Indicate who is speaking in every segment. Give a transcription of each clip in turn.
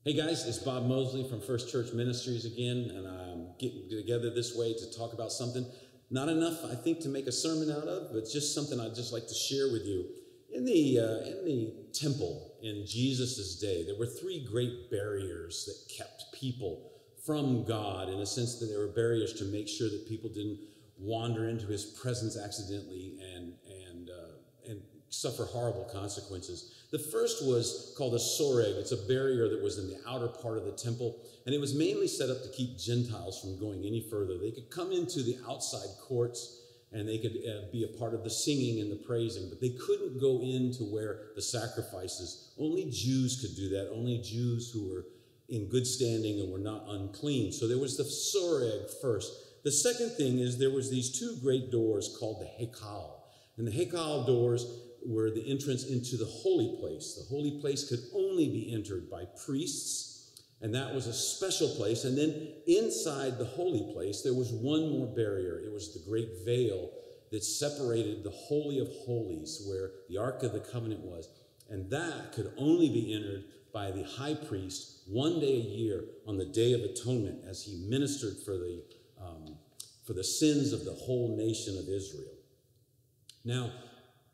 Speaker 1: Hey guys, it's Bob Mosley from First Church Ministries again, and I'm getting together this way to talk about something not enough, I think, to make a sermon out of, but just something I'd just like to share with you. In the temple in Jesus' day, there were three great barriers that kept people from God, in a sense that there were barriers to make sure that people didn't wander into his presence accidentally and suffer horrible consequences. The first was called a soreg. It's a barrier that was in the outer part of the temple, and it was mainly set up to keep Gentiles from going any further. They could come into the outside courts, and they could be a part of the singing and the praising, but they couldn't go into where the sacrifices. Only Jews could do that, only Jews who were in good standing and were not unclean. So there was the soreg first. The second thing is there was these two great doors called the hekal. And the hekal doors were the entrance into the holy place. The holy place could only be entered by priests, and that was a special place. And then inside the holy place, there was one more barrier. It was the great veil that separated the Holy of Holies, where the Ark of the Covenant was. And that could only be entered by the high priest one day a year on the Day of Atonement, as he ministered for the sins of the whole nation of Israel. Now,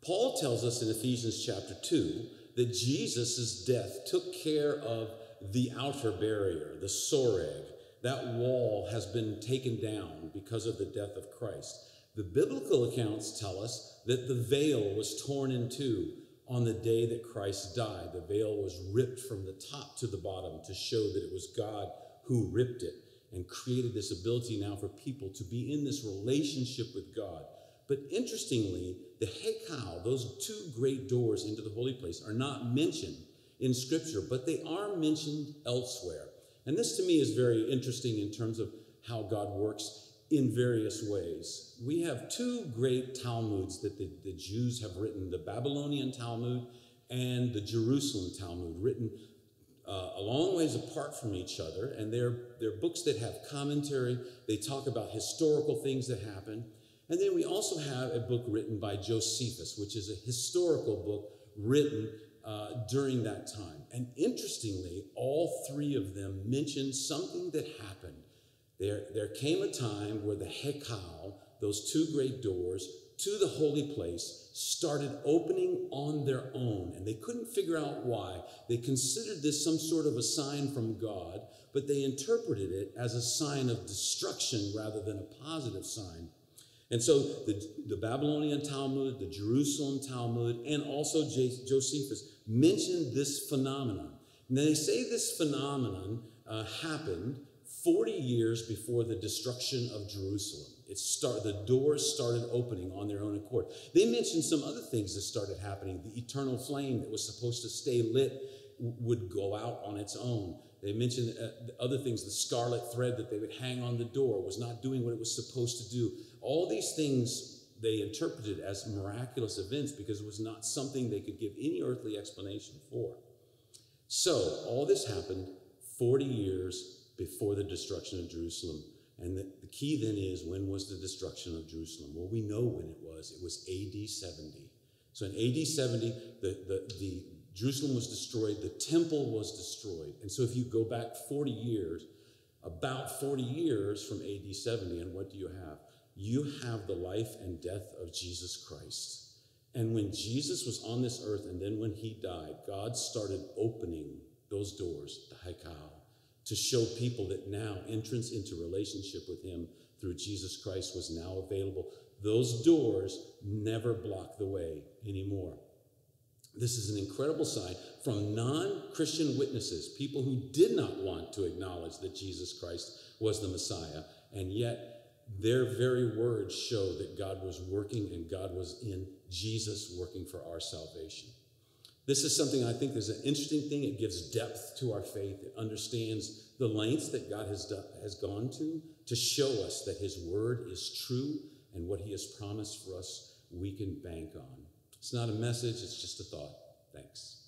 Speaker 1: Paul tells us in Ephesians chapter 2 that Jesus' death took care of the outer barrier, the soreg. That wall has been taken down because of the death of Christ. The biblical accounts tell us that the veil was torn in two on the day that Christ died. The veil was ripped from the top to the bottom to show that it was God who ripped it and created this ability now for people to be in this relationship with God. But interestingly, the hekal, those two great doors into the holy place, are not mentioned in Scripture, but they are mentioned elsewhere. And this to me is very interesting in terms of how God works in various ways. We have two great Talmuds that the Jews have written, the Babylonian Talmud and the Jerusalem Talmud, written a long ways apart from each other. And they're books that have commentary. They talk about historical things that happened. And then we also have a book written by Josephus, which is a historical book written during that time. And interestingly, all three of them mention something that happened. There came a time where the hekal, those two great doors to the holy place, started opening on their own. And they couldn't figure out why. They considered this some sort of a sign from God, but they interpreted it as a sign of destruction rather than a positive sign. And so the Babylonian Talmud, the Jerusalem Talmud, and also Josephus mentioned this phenomenon. And they say this phenomenon happened 40 years before the destruction of Jerusalem. The doors started opening on their own accord. They mentioned some other things that started happening. The eternal flame that was supposed to stay lit would go out on its own. They mentioned other things. The scarlet thread that they would hang on the door was not doing what it was supposed to do. All these things they interpreted as miraculous events because it was not something they could give any earthly explanation for. So all this happened 40 years before the destruction of Jerusalem. And the key then is, when was the destruction of Jerusalem? Well, we know when it was. It was AD 70. So in AD 70, the Jerusalem was destroyed, the temple was destroyed. And so if you go back 40 years, about 40 years from AD 70, and what do you have? You have the life and death of Jesus Christ. And when Jesus was on this earth, and then when he died, God started opening those doors, the hekal, to show people that now entrance into relationship with him through Jesus Christ was now available. Those doors never block the way anymore. This is an incredible sign from non-Christian witnesses, people who did not want to acknowledge that Jesus Christ was the Messiah, and yet their very words show that God was working and God was in Jesus working for our salvation. This is something I think is an interesting thing. It gives depth to our faith. It understands the lengths that God has gone to show us that his word is true, and what he has promised for us we can bank on. It's not a message, it's just a thought. Thanks.